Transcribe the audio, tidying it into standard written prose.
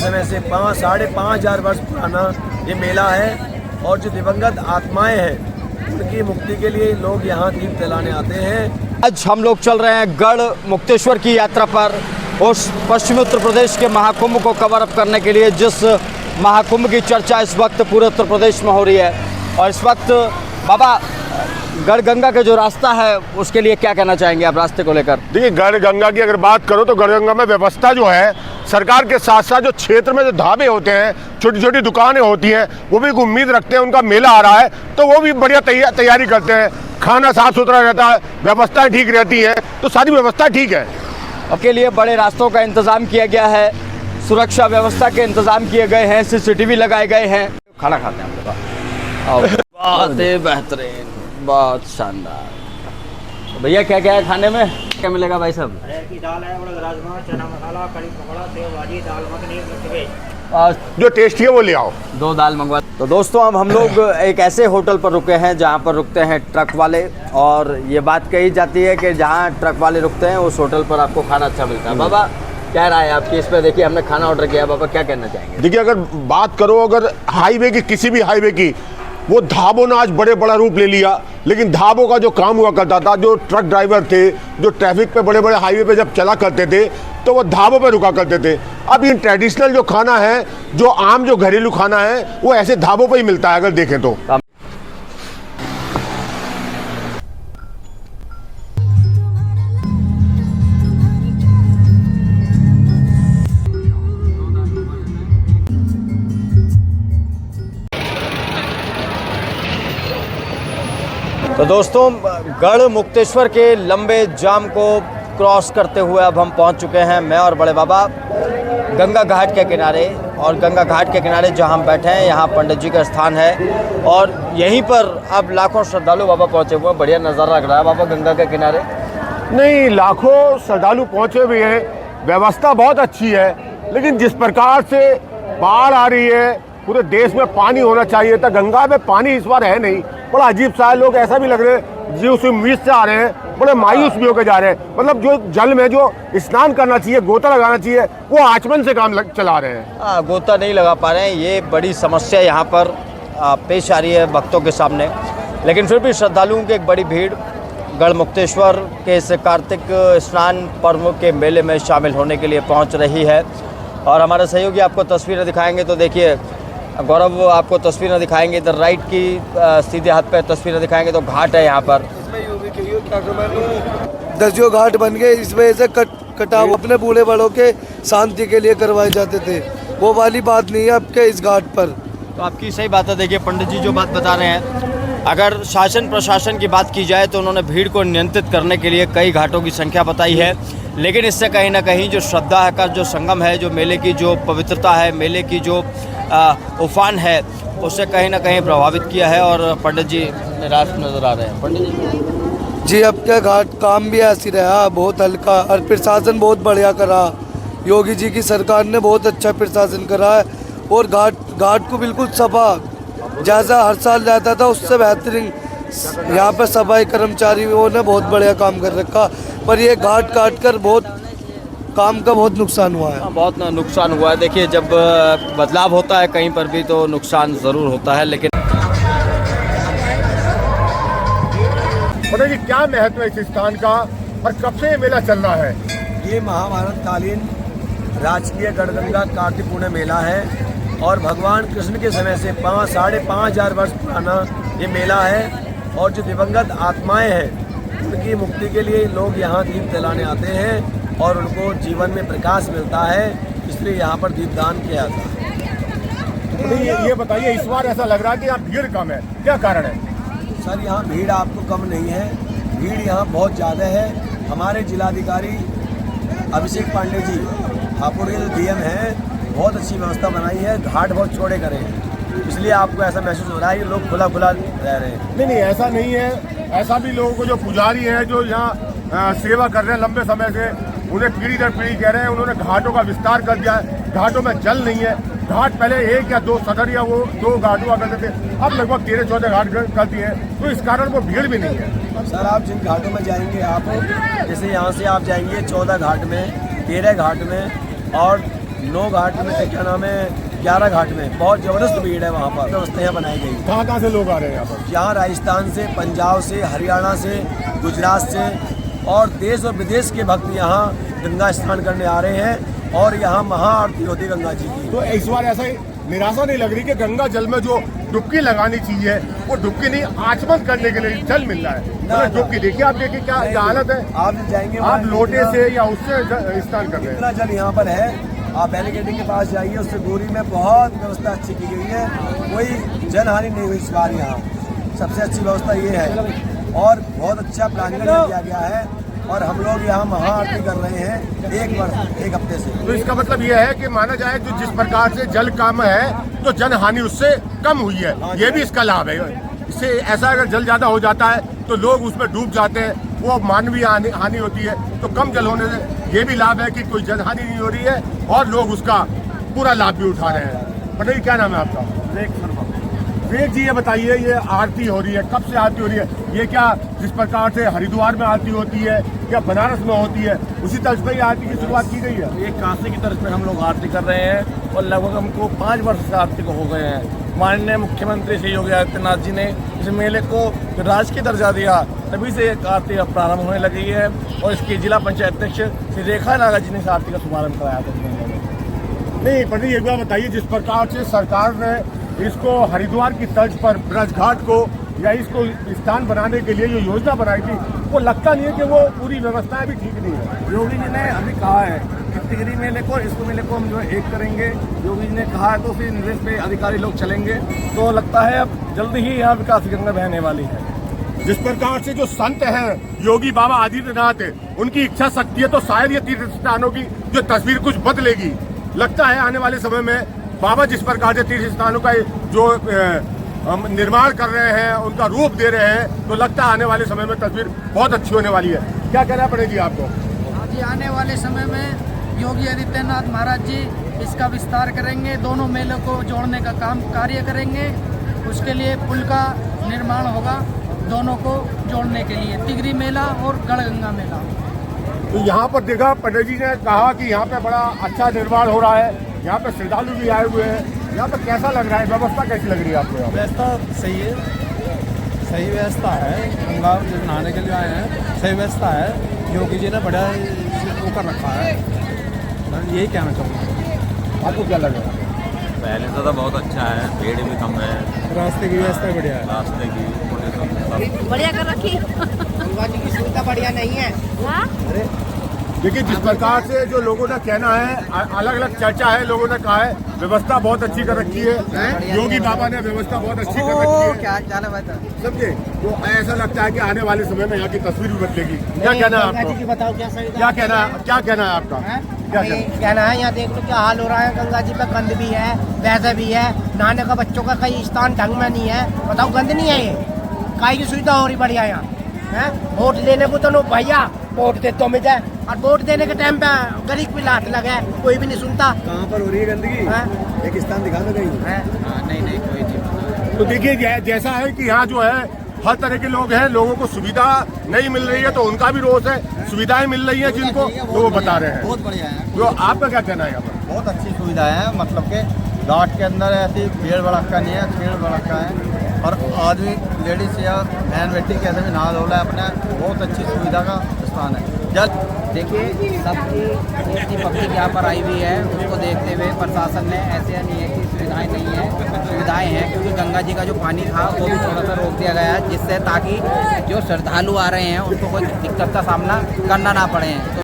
समय से 5,500 वर्ष पुराना ये मेला है और जो दिवंगत आत्माएं हैं उनकी मुक्ति के लिए लोग यहाँ दीप जलाने आते हैं। आज हम लोग चल रहे हैं गढ़ मुक्तेश्वर की यात्रा पर, उस पश्चिमी उत्तर प्रदेश के महाकुंभ को कवर अप करने के लिए, जिस महाकुंभ की चर्चा इस वक्त पूरे उत्तर प्रदेश में हो रही है। और इस वक्त बाबा गढ़ गंगा का जो रास्ता है उसके लिए क्या कहना चाहेंगे आप रास्ते को लेकर? देखिए, गढ़ गंगा की अगर बात करो तो गढ़ गंगा में व्यवस्था जो है सरकार के साथ साथ जो क्षेत्र में जो ढाबे होते हैं, छोटी छोटी दुकानें होती हैं, वो भी उम्मीद रखते हैं, उनका मेला आ रहा है तो वो भी बढ़िया तैयारी करते हैं। खाना साफ सुथरा रहता है, व्यवस्थाएं ठीक रहती है, तो सारी व्यवस्था ठीक है। के लिए बड़े रास्तों का इंतजाम किया गया है, सुरक्षा व्यवस्था के इंतजाम किए गए हैं, CCTV लगाए गए हैं। खाना खाते हैं हम लोग, बहुत ही बेहतरीन, बहुत शानदार। तो भैया क्या क्या है खाने में, क्या मिलेगा भाई साहब? की दाल है, उड़द राजमा, चना मसाला, कड़ी पकौड़ा, सेव भाजी, दाल मखनी, मिक्स वेज। जो टेस्टी है वो ले आओ। 2 दाल मंगवा। तो दोस्तों अब हम लोग एक ऐसे होटल पर रुके हैं जहां पर रुकते हैं ट्रक वाले, और ये बात कही जाती है कि जहां ट्रक वाले रुकते हैं उस होटल पर आपको खाना अच्छा मिलता है। बाबा क्या राय है आपकी इस पर? देखिए हमने खाना ऑर्डर किया, बाबा क्या कहना चाहेंगे? देखिए, अगर बात करो अगर हाईवे की, किसी भी हाईवे की, वो ढाबों ने आज बड़ा रूप ले लिया, लेकिन ढाबों का जो काम हुआ करता था, जो ट्रक ड्राइवर थे, जो ट्रैफिक पे बड़े हाईवे पे जब चला करते थे तो वो ढाबों पे रुका करते थे। अब ये ट्रेडिशनल जो खाना है, जो आम जो घरेलू खाना है, वो ऐसे ढाबों पे ही मिलता है अगर देखें तो। तो दोस्तों गढ़ मुक्तेश्वर के लंबे जाम को क्रॉस करते हुए अब हम पहुंच चुके हैं, मैं और बड़े बाबा, गंगा घाट के किनारे। और गंगा घाट के किनारे जहां हम बैठे हैं यहाँ पंडित जी का स्थान है, और यहीं पर अब लाखों श्रद्धालु बाबा पहुंचे हुए हैं। बढ़िया नज़ारा लग रहा है बाबा गंगा के किनारे। नहीं, लाखों श्रद्धालु पहुंचे हुए हैं, व्यवस्था बहुत अच्छी है, लेकिन जिस प्रकार से बाढ़ आ रही है, पूरे देश में पानी होना चाहिए था, गंगा में पानी इस बार है नहीं। बड़ा अजीब सा है, लोग ऐसा भी लग रहे हैं जो उस उम्मीद से आ रहे हैं, बड़े मायूस भी होकर जा रहे हैं। मतलब जो जल में जो स्नान करना चाहिए, गोता लगाना चाहिए, वो आचमन से काम चला रहे हैं। हाँ, गोता नहीं लगा पा रहे हैं, ये बड़ी समस्या यहाँ पर पेश आ रही है भक्तों के सामने। लेकिन फिर भी श्रद्धालुओं की एक बड़ी भीड़ गढ़ मुक्तेश्वर के इस कार्तिक स्नान पर्व के मेले में शामिल होने के लिए पहुँच रही है। और हमारे सहयोगी आपको तस्वीरें दिखाएंगे, तो देखिए गौरव आपको तस्वीरें दिखाएंगे, इधर राइट की सीधे हाथ पे तस्वीरें दिखाएंगे तो घाट है यहाँ पर। 10 जो घाट बन गए, इस वजह से कटाव अपने बूढ़े बड़ों के शांति के लिए करवाए जाते थे, वो वाली बात नहीं है आपके इस घाट पर। तो आपकी सही बात है। देखिए पंडित जी जो बात बता रहे हैं, अगर शासन प्रशासन की बात की जाए तो उन्होंने भीड़ को नियंत्रित करने के लिए कई घाटों की संख्या बताई है, लेकिन इससे कहीं ना कहीं जो श्रद्धा का जो संगम है, जो मेले की जो पवित्रता है, मेले की जो उफान है, उससे कहीं ना कहीं प्रभावित किया है। और पंडित जी निराश नजर आ रहे हैं। पंडित जी अब क्या घाट काम भी ऐसी रहा, बहुत हल्का, और प्रशासन बहुत बढ़िया करा। योगी जी की सरकार ने बहुत अच्छा प्रशासन करा है, और घाट को बिल्कुल सफा, जैसा हर साल रहता था उससे बेहतरीन यहाँ पर सफाई कर्मचारियों ने बहुत बढ़िया काम कर रखा। पर ये घाट काट कर बहुत काम का बहुत नुकसान हुआ है। बहुत नुकसान हुआ है। देखिए जब बदलाव होता है कहीं पर भी तो नुकसान ज़रूर होता है, लेकिन पता नहीं क्या महत्व है इस स्थान का और कब से ये मेला चल रहा है। ये महाभारत कालीन राजकीय गढ़गंगा कार्तिक पूर्ण मेला है, और भगवान कृष्ण के समय से 5,500 वर्ष पुराना ये मेला है। और जो दिवंगत आत्माएं हैं उनकी मुक्ति के लिए लोग यहाँ दीप जलाने आते हैं, और उनको जीवन में प्रकाश मिलता है, इसलिए यहाँ पर दीपदान किया जाता है। ये बताइए, इस बार ऐसा लग रहा है कि यहाँ भीड़ कम है, क्या कारण है? सर यहाँ भीड़ आपको कम नहीं है, भीड़ यहाँ बहुत ज़्यादा है। हमारे जिलाधिकारी अभिषेक पांडे जी हापुड़ के जो DM हैं, बहुत अच्छी व्यवस्था बनाई है, घाट बहुत चौड़े करे हैं, इसलिए आपको ऐसा महसूस हो रहा है कि लोग खुला रह रहे हैं। नहीं, ऐसा नहीं है। ऐसा भी लोगों को जो पुजारी हैं, जो यहाँ सेवा कर रहे हैं लंबे समय से, उन्हें पीढ़ी दर पीढ़ी कह रहे हैं, उन्होंने घाटों का विस्तार कर दिया है। घाटों में जल नहीं है, घाट पहले 1 या 2 सदर या वो 2 घाट हुआ करते थे, अब लगभग 13-14 घाट कर दिए हैं, तो इस कारण वो भीड़ भी नहीं है। सर आप जिन घाटों में जाएंगे, आप जैसे यहाँ से आप जाएंगे 14 घाट में, 13 घाट में, और 9 घाट में, क्या नाम है, 11 घाट में बहुत ज़बरदस्त भीड़ है। वहाँ पर व्यवस्थाएँ बनाई गई। कहाँ से लोग आ रहे हैं यहाँ पर? यहाँ राजस्थान से, पंजाब से, हरियाणा से, गुजरात से और देश और विदेश के भक्त यहाँ गंगा स्नान करने आ रहे हैं और यहाँ महाआरती होती है गंगा जी की। तो इस बार ऐसा निराशा नहीं लग रही कि गंगा जल में जो डुबकी लगानी चाहिए वो डुबकी नहीं, आचमन करने के लिए जल मिल रहा है? मतलब डुबकी देखिए, आप देखिए क्या हालत है। आप जाएंगे, आप लोटे से या उससे स्नान कर रहे हैं। इतना जल यहाँ पर है, आप बैरिकेडिंग के पास जाइए, उससे दूरी में बहुत व्यवस्था अच्छी की गई है। कोई जनहानि नहीं हुई इस बार। यहाँ सबसे अच्छी व्यवस्था ये है और बहुत अच्छा प्लानिंग किया गया है और हम लोग यहाँ महाआरती कर रहे हैं एक हफ्ते से। तो इसका मतलब ये है कि माना जाए जो जिस प्रकार से जल कम है तो जन हानि उससे कम हुई है, ये भी इसका लाभ है। इससे ऐसा अगर जल ज्यादा हो जाता है तो लोग उसमें डूब जाते हैं, वो मानवीय हानि होती है। तो कम जल होने से ये भी लाभ है कि कोई जन हानि नहीं हो रही है और लोग उसका पूरा लाभ भी उठा रहे हैं। पता नहीं क्या नाम है आपका? विवेक जी, ये बताइए, ये आरती हो रही है, कब से आरती हो रही है? ये क्या जिस प्रकार से हरिद्वार में आरती होती है या बनारस में होती है उसी तर्ज पर आरती की शुरुआत की गई है? ये काशी की तर्ज पे हम लोग आरती कर रहे हैं और लगभग हमको 5 वर्ष से आरती को हो गए हैं। माननीय मुख्यमंत्री श्री योगी आदित्यनाथ जी ने इस मेले को राजकीय दर्जा दिया, तभी से एक आरती प्रारंभ होने लगी है और इसकी जिला पंचायत अध्यक्ष श्री रेखा नागा जी ने इस आरती का शुभारंभ कराया था। नहीं, पर एक बार बताइए, जिस प्रकार से सरकार ने इसको हरिद्वार की तर्ज पर ब्रज घाट को या इसको स्थान बनाने के लिए जो योजना बनाई थी, वो लगता नहीं है कि वो पूरी व्यवस्थाएं भी ठीक नहीं है। योगी जी ने अभी कहा है कि टिहरी मेले को, इसको मेले को हम जो है एक करेंगे। योगी जी ने कहा है तो फिर निर्देश पे अधिकारी लोग चलेंगे, तो लगता है अब जल्दी ही यहाँ विकास की गंगा बहने वाली है। जिस प्रकार से जो संत हैं योगी बाबा आदित्यनाथ, उनकी इच्छा शक्ति है तो शायद ये तीर्थ स्थानों की जो तस्वीर कुछ बदलेगी। लगता है आने वाले समय में बाबा जिस प्रकार से तीर्थ स्थानों का जो निर्माण कर रहे हैं, उनका रूप दे रहे हैं, तो लगता है आने वाले समय में तस्वीर बहुत अच्छी होने वाली है। क्या कहना पड़ेगी आपको? जी, आने वाले समय में योगी आदित्यनाथ महाराज जी इसका विस्तार करेंगे, दोनों मेलों को जोड़ने का कार्य करेंगे। उसके लिए पुल का निर्माण होगा दोनों को जोड़ने के लिए, तिगरी मेला और गढ़गंगा मेला। तो यहाँ पर देखा, पंडित जी ने कहा कि यहाँ पे बड़ा अच्छा निर्माण हो रहा है, यहाँ पे श्रद्धालु भी आए हुए हैं। यहाँ पे कैसा लग रहा है, व्यवस्था कैसी लग रही है आपको? व्यवस्था सही है, सही व्यवस्था है। गंगा नहाने के लिए आए हैं, सही व्यवस्था है। योगी जी ने बड़ा वो कर रखा है, यही कहना चाहूँगा। आपको क्या लग रहा है? पहले से तो बहुत अच्छा है, भीड़ भी कम है, रास्ते की व्यवस्था बढ़िया है। रास्ते की बढ़िया कर रखी। गंगा जी की सुविधा बढ़िया नहीं है। हाँ? देखिए, जिस प्रकार से जो लोगों का कहना है, अलग अलग चर्चा है, लोगों ने कहा है व्यवस्था बहुत अच्छी कर रखी है, योगी बाबा ने व्यवस्था बहुत अच्छी कर रखी है। क्या क्या है समझे? तो ऐसा लगता है कि आने वाले समय में यहाँ की तस्वीर भी बदलेगी। क्या कहना है आपको? बताओ क्या सही, क्या कहना है आपका? क्या कहना है? यहाँ देख लो क्या हाल हो रहा है। गंगा जी पे गंद भी है, वैसे भी है, नहाने का बच्चों का कहीं स्थान ढंग में नहीं है। बताओ, गंद नहीं है, ये काय की सुविधा हो रही बढ़िया यहाँ है। वोट लेने को तो लो भैया, वोट दे तो मिल जाए, और वोट देने के टाइम पे गरीब भी लात लगा है, कोई भी नहीं सुनता। कहाँ पर हो रही है गंदगी? एक स्थान दिखा दो कहीं। नहीं कोई नहीं। तो देखिए, जैसा है कि यहाँ जो है हर तरह के लोग हैं, लोगों को सुविधा नहीं मिल रही है तो उनका भी रोष है। सुविधाएं मिल रही है जिनको, तो वो बता रहे हैं बहुत बढ़िया है। तो आपका क्या कहना है यहाँ पर? बहुत अच्छी सुविधा है, मतलब के घाट के अंदर ऐसी भीड़ भड़का नहीं है, भीड़ भड़का है और आदमी लेडीज या बहन बेटी कैसे भी नहा धो है अपने। बहुत अच्छी सुविधा का स्थान है। जल देखिए, सबकी इतनी पब्लिक यहाँ पर आई हुई है, उसको देखते हुए प्रशासन ने ऐसे नहीं है कि सुविधाएं नहीं है, सुविधाएं हैं, क्योंकि गंगा जी का जो पानी था वो भी थोड़ा सा रोक दिया गया है, जिससे ताकि जो श्रद्धालु आ रहे हैं उनको कोई दिक्कत का सामना करना ना पड़े। तो